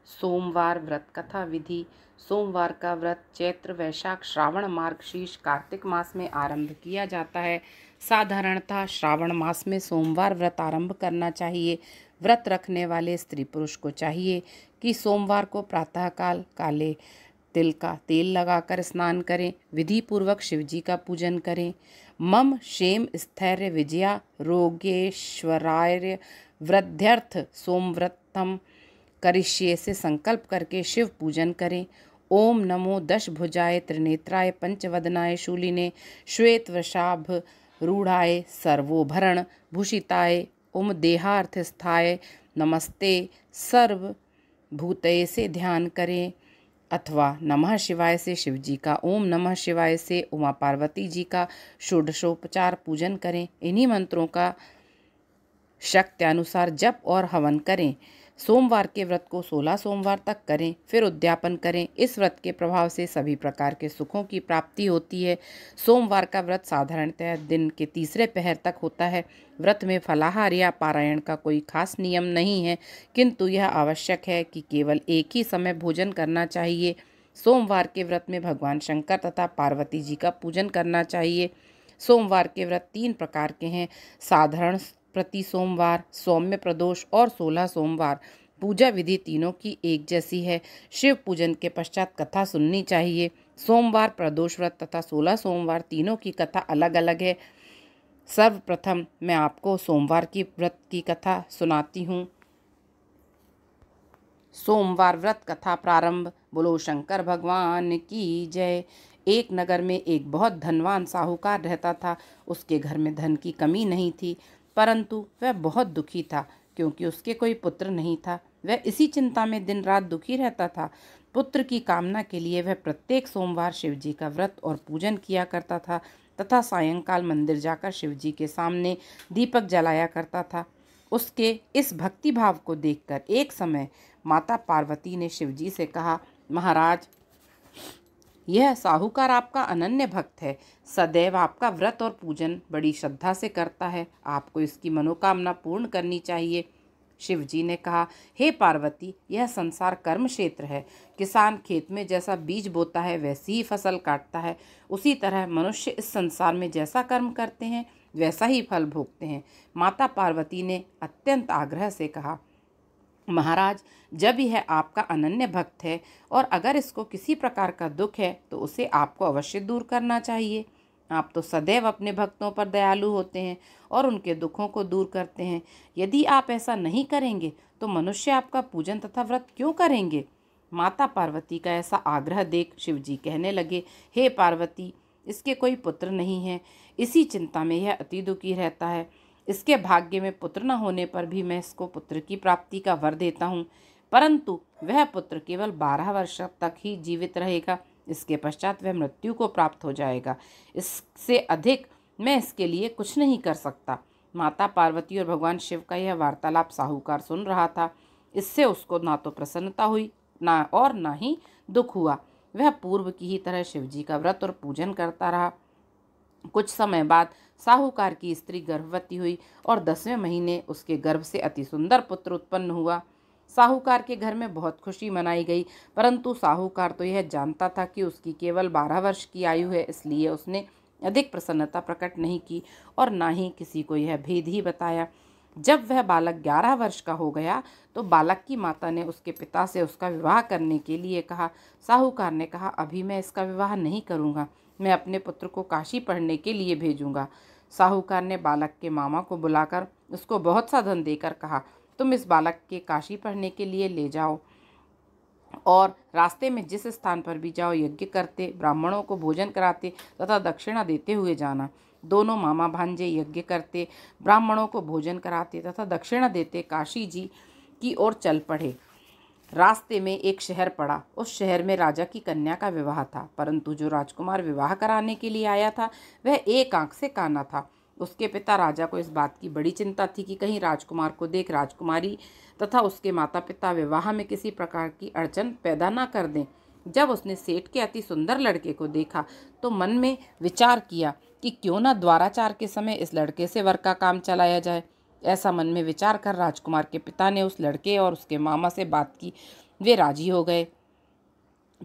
सोमवार व्रत कथा विधि। सोमवार का व्रत चैत्र वैशाख श्रावण मार्गशीर्ष कार्तिक मास में आरंभ किया जाता है। साधारणतः श्रावण मास में सोमवार व्रत आरंभ करना चाहिए। व्रत रखने वाले स्त्री पुरुष को चाहिए कि सोमवार को प्रातःकाल काले तिल का तेल लगाकर स्नान करें, विधि पूर्वक शिवजी का पूजन करें। मम क्षेम स्थैर्य विजया रोगेश्वराय वृद्ध्यर्थ सोमव्रतम करिष्ये से संकल्प करके शिव पूजन करें। ओम नमो दशभुजाय त्रिनेत्राय पंचवदनाय शूलिने श्वेत वृषाभ रूढ़ाय सर्वोभरण भूषिताय ओम देहार्थस्थाय नमस्ते सर्वभूतये से ध्यान करें, अथवा नमः शिवाय से शिव जी का, ओम नमः शिवाय से उमा पार्वती जी का षोडशोपचार पूजन करें। इन्हीं मंत्रों का शक्ति अनुसार जप और हवन करें। सोमवार के व्रत को 16 सोमवार तक करें, फिर उद्यापन करें। इस व्रत के प्रभाव से सभी प्रकार के सुखों की प्राप्ति होती है। सोमवार का व्रत साधारणतः दिन के तीसरे पहर तक होता है। व्रत में फलाहार या पारायण का कोई खास नियम नहीं है, किंतु यह आवश्यक है कि केवल एक ही समय भोजन करना चाहिए। सोमवार के व्रत में भगवान शंकर तथा पार्वती जी का पूजन करना चाहिए। सोमवार के व्रत 3 प्रकार के हैं: साधारण प्रति सोमवार, सौम्य प्रदोष और 16 सोमवार। पूजा विधि तीनों की एक जैसी है। शिव पूजन के पश्चात कथा सुननी चाहिए। सोमवार, प्रदोष व्रत तथा 16 सोमवार तीनों की कथा अलग अलग है। सर्वप्रथम मैं आपको सोमवार की व्रत की कथा सुनाती हूँ। सोमवार व्रत कथा प्रारंभ। बोलो शंकर भगवान की जय। एक नगर में एक बहुत धनवान साहूकार रहता था। उसके घर में धन की कमी नहीं थी, परंतु वह बहुत दुखी था क्योंकि उसके कोई पुत्र नहीं था। वह इसी चिंता में दिन रात दुखी रहता था। पुत्र की कामना के लिए वह प्रत्येक सोमवार शिवजी का व्रत और पूजन किया करता था तथा सायंकाल मंदिर जाकर शिवजी के सामने दीपक जलाया करता था। उसके इस भक्ति भाव को देखकर एक समय माता पार्वती ने शिवजी से कहा, महाराज, यह साहूकार आपका अनन्य भक्त है, सदैव आपका व्रत और पूजन बड़ी श्रद्धा से करता है। आपको इसकी मनोकामना पूर्ण करनी चाहिए। शिवजी ने कहा, हे पार्वती, यह संसार कर्म क्षेत्र है। किसान खेत में जैसा बीज बोता है वैसी ही फसल काटता है। उसी तरह मनुष्य इस संसार में जैसा कर्म करते हैं वैसा ही फल भोगते हैं। माता पार्वती ने अत्यंत आग्रह से कहा, महाराज, जब यह आपका अनन्य भक्त है और अगर इसको किसी प्रकार का दुख है तो उसे आपको अवश्य दूर करना चाहिए। आप तो सदैव अपने भक्तों पर दयालु होते हैं और उनके दुखों को दूर करते हैं। यदि आप ऐसा नहीं करेंगे तो मनुष्य आपका पूजन तथा व्रत क्यों करेंगे? माता पार्वती का ऐसा आग्रह देख शिवजी कहने लगे, हे पार्वती, इसके कोई पुत्र नहीं है। इसी चिंता में यह अति दुखी रहता है। इसके भाग्य में पुत्र न होने पर भी मैं इसको पुत्र की प्राप्ति का वर देता हूँ, परंतु वह पुत्र केवल 12 वर्ष तक ही जीवित रहेगा। इसके पश्चात वह मृत्यु को प्राप्त हो जाएगा। इससे अधिक मैं इसके लिए कुछ नहीं कर सकता। माता पार्वती और भगवान शिव का यह वार्तालाप साहूकार सुन रहा था। इससे उसको ना तो प्रसन्नता हुई ना ही दुख हुआ। वह पूर्व की ही तरह शिवजी का व्रत और पूजन करता रहा। कुछ समय बाद साहूकार की स्त्री गर्भवती हुई और 10वें महीने उसके गर्भ से अति सुंदर पुत्र उत्पन्न हुआ। साहूकार के घर में बहुत खुशी मनाई गई, परंतु साहूकार तो यह जानता था कि उसकी केवल 12 वर्ष की आयु है, इसलिए उसने अधिक प्रसन्नता प्रकट नहीं की और ना ही किसी को यह भेद ही बताया। जब वह बालक 11 वर्ष का हो गया तो बालक की माता ने उसके पिता से उसका विवाह करने के लिए कहा। साहूकार ने कहा, अभी मैं इसका विवाह नहीं करूँगा, मैं अपने पुत्र को काशी पढ़ने के लिए भेजूंगा। साहूकार ने बालक के मामा को बुलाकर उसको बहुत सा धन देकर कहा, तुम इस बालक के काशी पढ़ने के लिए ले जाओ और रास्ते में जिस स्थान पर भी जाओ यज्ञ करते, ब्राह्मणों को भोजन कराते तथा दक्षिणा देते हुए जाना। दोनों मामा भांजे यज्ञ करते, ब्राह्मणों को भोजन कराते तथा दक्षिणा देते काशी जी की ओर चल पड़े। रास्ते में एक शहर पड़ा। उस शहर में राजा की कन्या का विवाह था, परंतु जो राजकुमार विवाह कराने के लिए आया था वह एक आंख से काना था। उसके पिता राजा को इस बात की बड़ी चिंता थी कि कहीं राजकुमार को देख राजकुमारी तथा उसके माता पिता विवाह में किसी प्रकार की अड़चन पैदा ना कर दें। जब उसने सेठ के अति सुंदर लड़के को देखा तो मन में विचार किया कि क्यों न द्वाराचार के समय इस लड़के से वर का काम चलाया जाए। ऐसा मन में विचार कर राजकुमार के पिता ने उस लड़के और उसके मामा से बात की। वे राजी हो गए।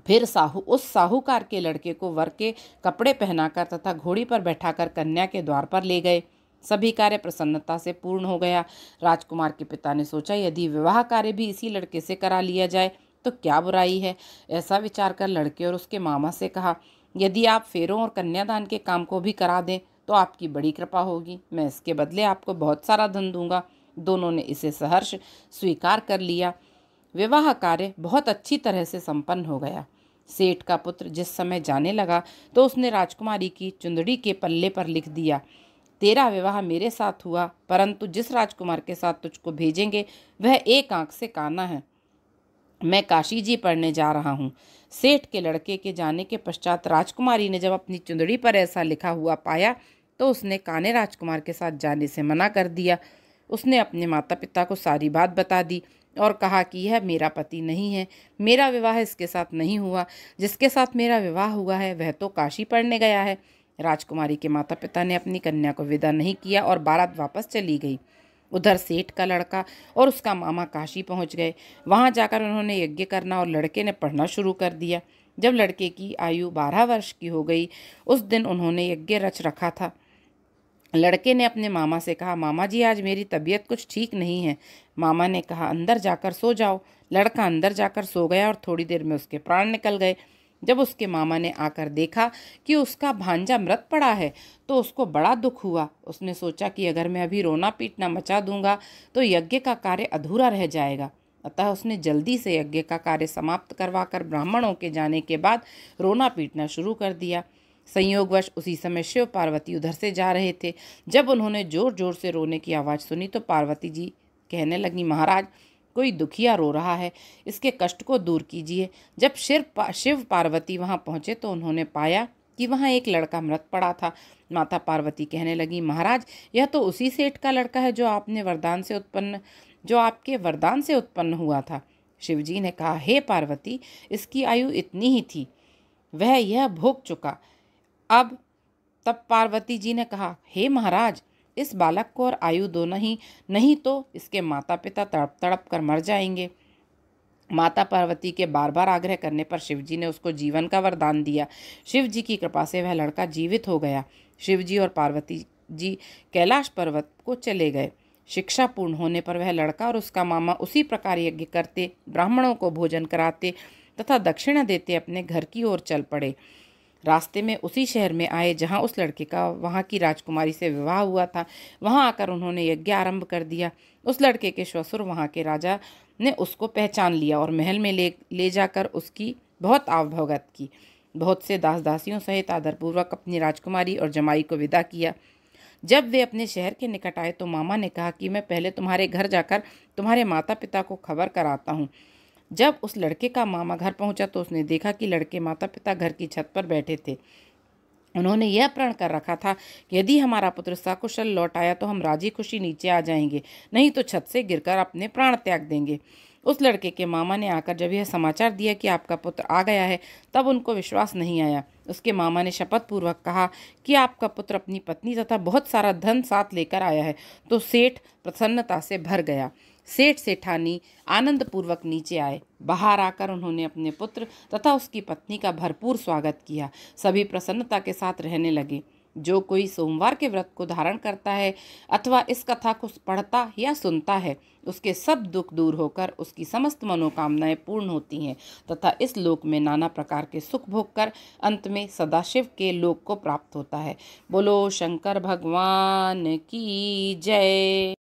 फिर उस साहूकार के लड़के को वर के कपड़े पहनाकर तथा घोड़ी पर बैठाकर कन्या के द्वार पर ले गए। सभी कार्य प्रसन्नता से पूर्ण हो गया। राजकुमार के पिता ने सोचा, यदि विवाह कार्य भी इसी लड़के से करा लिया जाए तो क्या बुराई है। ऐसा विचार कर लड़के और उसके मामा से कहा, यदि आप फेरों और कन्यादान के काम को भी करा दें तो आपकी बड़ी कृपा होगी। मैं इसके बदले आपको बहुत सारा धन दूंगा। दोनों ने इसे सहर्ष स्वीकार कर लिया। विवाह कार्य बहुत अच्छी तरह से संपन्न हो गया। सेठ का पुत्र जिस समय जाने लगा तो उसने राजकुमारी की चुंदड़ी के पल्ले पर लिख दिया, तेरा विवाह मेरे साथ हुआ, परंतु जिस राजकुमार के साथ तुझको भेजेंगे वह एक आंख से काना है। मैं काशी जी पढ़ने जा रहा हूँ। सेठ के लड़के के जाने के पश्चात राजकुमारी ने जब अपनी चुंदड़ी पर ऐसा लिखा हुआ पाया तो उसने काने राजकुमार के साथ जाने से मना कर दिया। उसने अपने माता पिता को सारी बात बता दी और कहा कि यह मेरा पति नहीं है, मेरा विवाह इसके साथ नहीं हुआ। जिसके साथ मेरा विवाह हुआ है वह तो काशी पढ़ने गया है। राजकुमारी के माता पिता ने अपनी कन्या को विदा नहीं किया और बारात वापस चली गई। उधर सेठ का लड़का और उसका मामा काशी पहुंच गए। वहां जाकर उन्होंने यज्ञ करना और लड़के ने पढ़ना शुरू कर दिया। जब लड़के की आयु 12 वर्ष की हो गई, उस दिन उन्होंने यज्ञ रच रखा था। लड़के ने अपने मामा से कहा, मामा जी आज मेरी तबीयत कुछ ठीक नहीं है। मामा ने कहा, अंदर जाकर सो जाओ। लड़का अंदर जाकर सो गया और थोड़ी देर में उसके प्राण निकल गए। जब उसके मामा ने आकर देखा कि उसका भांजा मृत पड़ा है तो उसको बड़ा दुख हुआ। उसने सोचा कि अगर मैं अभी रोना पीटना मचा दूंगा तो यज्ञ का कार्य अधूरा रह जाएगा। अतः उसने जल्दी से यज्ञ का कार्य समाप्त करवाकर ब्राह्मणों के जाने के बाद रोना पीटना शुरू कर दिया। संयोगवश उसी समय शिव पार्वती उधर से जा रहे थे। जब उन्होंने जोर जोर से रोने की आवाज़ सुनी तो पार्वती जी कहने लगी, महाराज कोई दुखिया रो रहा है, इसके कष्ट को दूर कीजिए। जब शिव पार्वती वहां पहुंचे तो उन्होंने पाया कि वहां एक लड़का मृत पड़ा था। माता पार्वती कहने लगी, महाराज यह तो उसी सेठ का लड़का है जो आपके वरदान से उत्पन्न हुआ था। शिवजी ने कहा, हे पार्वती, इसकी आयु इतनी ही थी, वह यह भोग चुका। तब पार्वती जी ने कहा, हे महाराज, इस बालक को और आयु दो नहीं तो इसके माता पिता तड़प तड़प कर मर जाएंगे। माता पार्वती के बार बार आग्रह करने पर शिवजी ने उसको जीवन का वरदान दिया। शिवजी की कृपा से वह लड़का जीवित हो गया। शिवजी और पार्वती जी कैलाश पर्वत को चले गए। शिक्षा पूर्ण होने पर वह लड़का और उसका मामा उसी प्रकार यज्ञ करते, ब्राह्मणों को भोजन कराते तथा दक्षिणा देते अपने घर की ओर चल पड़े। रास्ते में उसी शहर में आए जहाँ उस लड़के का वहाँ की राजकुमारी से विवाह हुआ था। वहाँ आकर उन्होंने यज्ञ आरंभ कर दिया। उस लड़के के ससुर वहाँ के राजा ने उसको पहचान लिया और महल में ले जाकर उसकी बहुत आवभगत की। बहुत से दास दासियों सहित आदरपूर्वक अपनी राजकुमारी और जमाई को विदा किया। जब वे अपने शहर के निकट आए तो मामा ने कहा कि मैं पहले तुम्हारे घर जाकर तुम्हारे माता पिता को खबर कराता हूँ। जब उस लड़के का मामा घर पहुंचा तो उसने देखा कि लड़के माता पिता घर की छत पर बैठे थे। उन्होंने यह प्रण कर रखा था कि यदि हमारा पुत्र सकुशल लौट आया तो हम राजी खुशी नीचे आ जाएंगे, नहीं तो छत से गिरकर अपने प्राण त्याग देंगे। उस लड़के के मामा ने आकर जब यह समाचार दिया कि आपका पुत्र आ गया है तब उनको विश्वास नहीं आया। उसके मामा ने शपथ पूर्वक कहा कि आपका पुत्र अपनी पत्नी तथा बहुत सारा धन साथ लेकर आया है। तो सेठ प्रसन्नता से भर गया। सेठ सेठानी आनंद पूर्वक नीचे आए। बाहर आकर उन्होंने अपने पुत्र तथा उसकी पत्नी का भरपूर स्वागत किया। सभी प्रसन्नता के साथ रहने लगे। जो कोई सोमवार के व्रत को धारण करता है अथवा इस कथा को पढ़ता या सुनता है, उसके सब दुख दूर होकर उसकी समस्त मनोकामनाएं पूर्ण होती हैं तथा इस लोक में नाना प्रकार के सुख भोग कर अंत में सदाशिव के लोक को प्राप्त होता है। बोलो शंकर भगवान की जय।